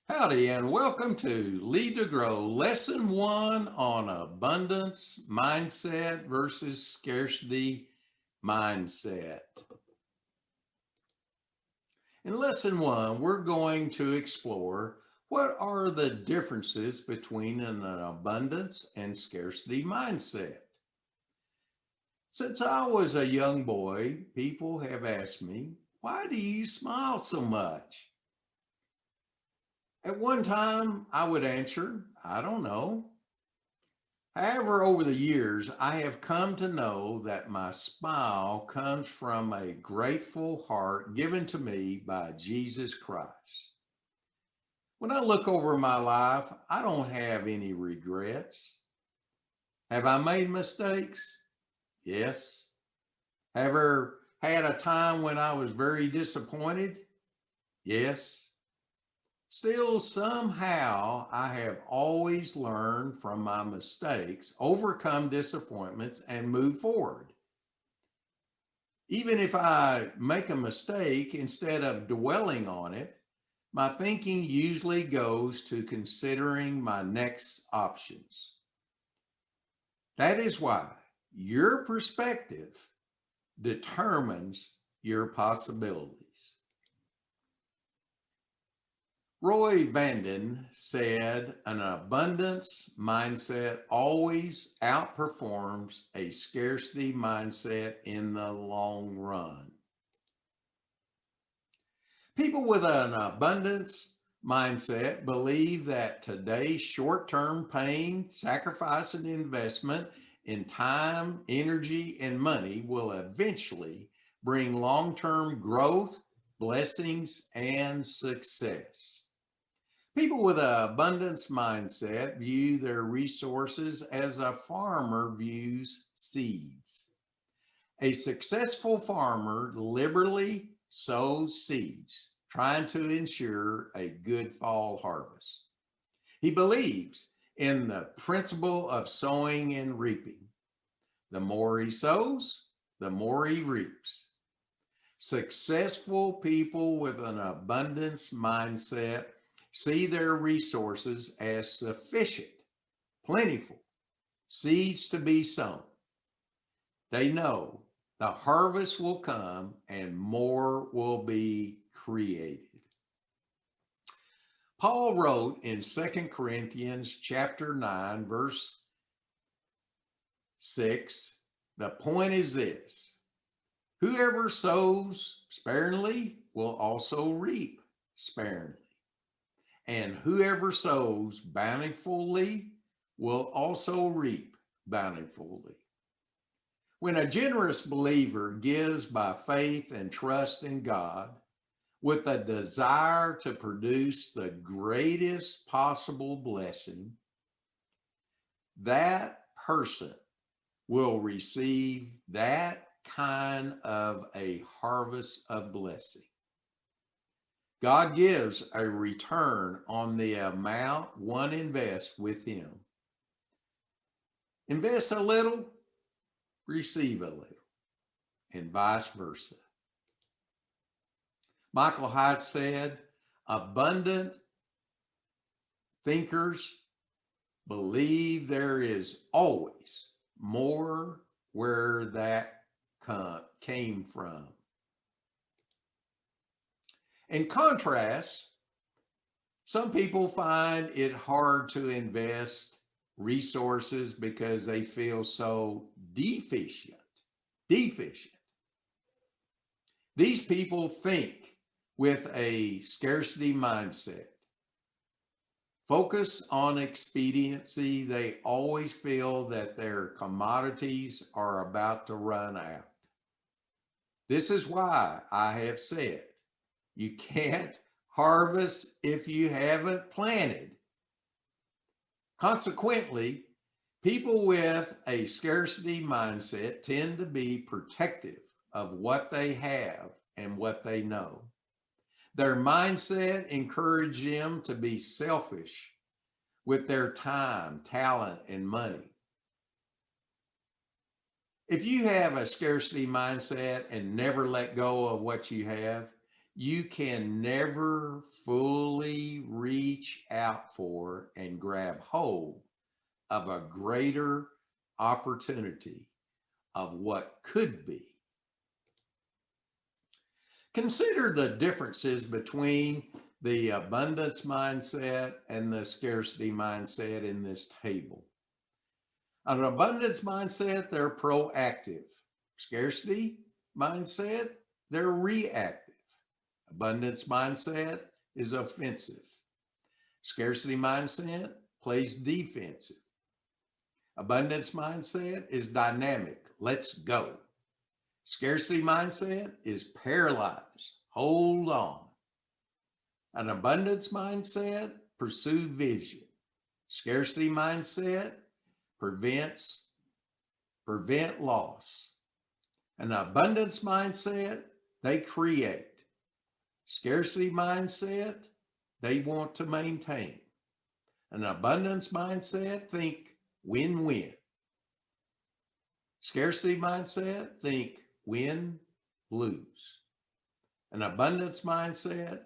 Howdy, and welcome to Lead to Grow, Lesson 1 on Abundance Mindset versus Scarcity Mindset. In Lesson 1, we're going to explore what are the differences between an abundance and scarcity mindset. Since I was a young boy, people have asked me, why do you smile so much? At one time, I would answer, I don't know. However, over the years, I have come to know that my smile comes from a grateful heart given to me by Jesus Christ. When I look over my life, I don't have any regrets. Have I made mistakes? Yes. Have I ever had a time when I was very disappointed? Yes. Still, somehow, I have always learned from my mistakes, overcome disappointments, and move forward. Even if I make a mistake, instead of dwelling on it, my thinking usually goes to considering my next options. That is why your perspective determines your possibilities. Roy Vanden said, an abundance mindset always outperforms a scarcity mindset in the long run. People with an abundance mindset believe that today's short term pain, sacrifice, and investment in time, energy, and money will eventually bring long term growth, blessings, and success. People with an abundance mindset view their resources as a farmer views seeds. A successful farmer liberally sows seeds, trying to ensure a good fall harvest. He believes in the principle of sowing and reaping. The more he sows, the more he reaps. Successful people with an abundance mindset see their resources as sufficient, plentiful, seeds to be sown. They know the harvest will come and more will be created. Paul wrote in 2 Corinthians chapter 9, verse 6, the point is this: whoever sows sparingly will also reap sparingly. And whoever sows bountifully will also reap bountifully. When a generous believer gives by faith and trust in God with a desire to produce the greatest possible blessing, that person will receive that kind of a harvest of blessing. God gives a return on the amount one invests with Him. Invest a little, receive a little, and vice versa. Michael Hyatt said, abundant thinkers believe there is always more where that came from. In contrast, some people find it hard to invest resources because they feel so deficient. Deficient. These people think with a scarcity mindset. Focus on expediency. They always feel that their commodities are about to run out. This is why I have said you can't harvest if you haven't planted. Consequently, people with a scarcity mindset tend to be protective of what they have and what they know. Their mindset encourages them to be selfish with their time, talent, and money. If you have a scarcity mindset and never let go of what you have, you can never fully reach reach out for and grab hold of a greater opportunity of what could be. Consider the differences between the abundance mindset and the scarcity mindset in this table. An abundance mindset, they're proactive. Scarcity mindset, they're reactive. Abundance mindset is offensive. Scarcity mindset plays defensive. Abundance mindset is dynamic. Let's go. Scarcity mindset is paralyzed. Hold on. An abundance mindset pursues vision. Scarcity mindset prevent loss. An abundance mindset, they create. Scarcity mindset, they want to maintain. An abundance mindset, think win-win. Scarcity mindset, think win-lose. An abundance mindset,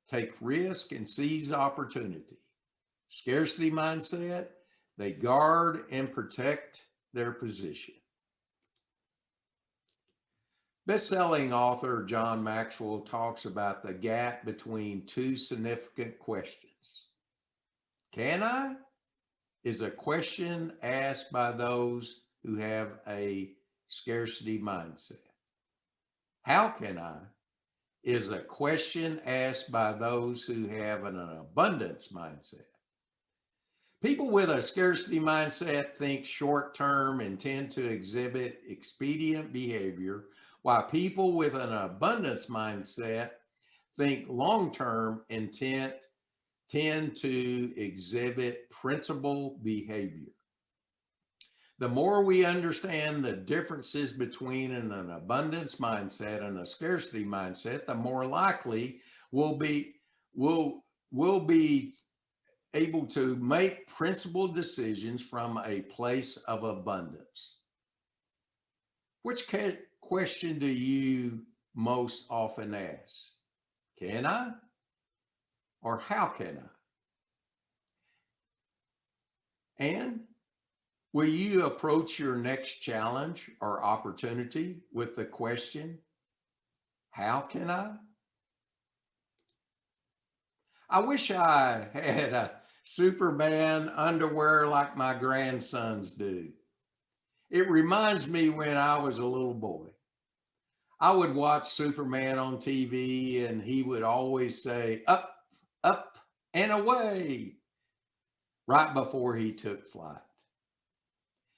take risk and seize opportunity. Scarcity mindset, they guard and protect their position. Best-selling author John Maxwell talks about the gap between two significant questions. Can I? Is a question asked by those who have a scarcity mindset. How can I? Is a question asked by those who have an abundance mindset. People with a scarcity mindset think short-term and tend to exhibit expedient behavior, while people with an abundance mindset think long-term and tend to exhibit principled behavior. The more we understand the differences between an abundance mindset and a scarcity mindset, the more likely we'll be able to make principled decisions from a place of abundance. Which question do you most often ask? Can I? Or how can I? And will you approach your next challenge or opportunity with the question, how can I? I wish I had a Superman underwear like my grandsons do. It reminds me when I was a little boy. I would watch Superman on TV and he would always say, up, up, and away, right before he took flight.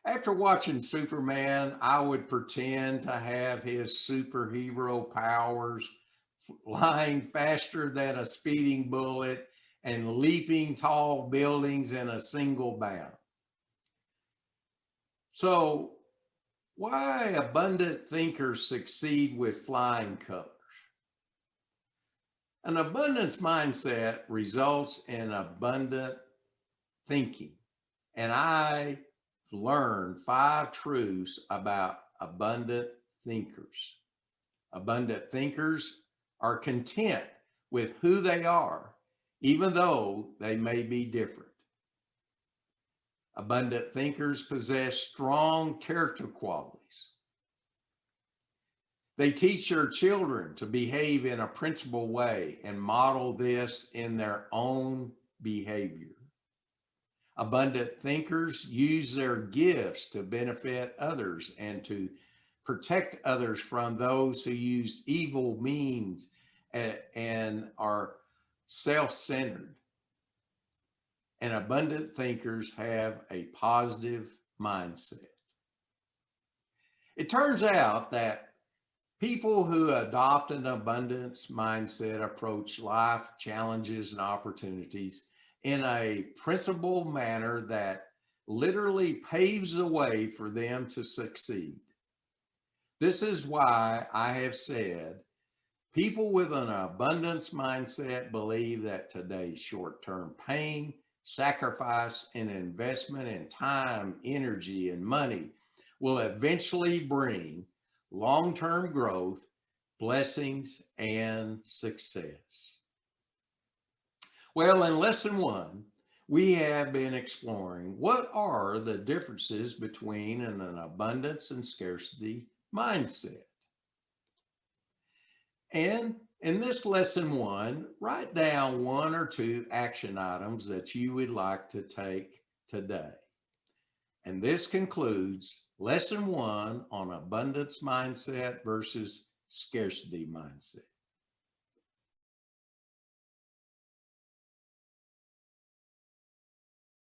After watching Superman, I would pretend to have his superhero powers, flying faster than a speeding bullet and leaping tall buildings in a single bound. So, why abundant thinkers succeed with flying colors? An abundance mindset results in abundant thinking. And I learned 5 truths about abundant thinkers. Abundant thinkers are content with who they are, even though they may be different. Abundant thinkers possess strong character qualities. They teach their children to behave in a principled way and model this in their own behavior. Abundant thinkers use their gifts to benefit others and to protect others from those who use evil means and are self-centered. And abundant thinkers have a positive mindset. It turns out that people who adopt an abundance mindset approach life challenges and opportunities in a principled manner that literally paves the way for them to succeed. This is why I have said people with an abundance mindset believe that today's short-term pain, sacrifice, and investment in time, energy, and money will eventually bring long-term growth, blessings, and success. Well, in lesson one, we have been exploring what are the differences between an abundance and scarcity mindset. And in this lesson one, write down one or two action items that you would like to take today. And this concludes lesson one on abundance mindset versus scarcity mindset.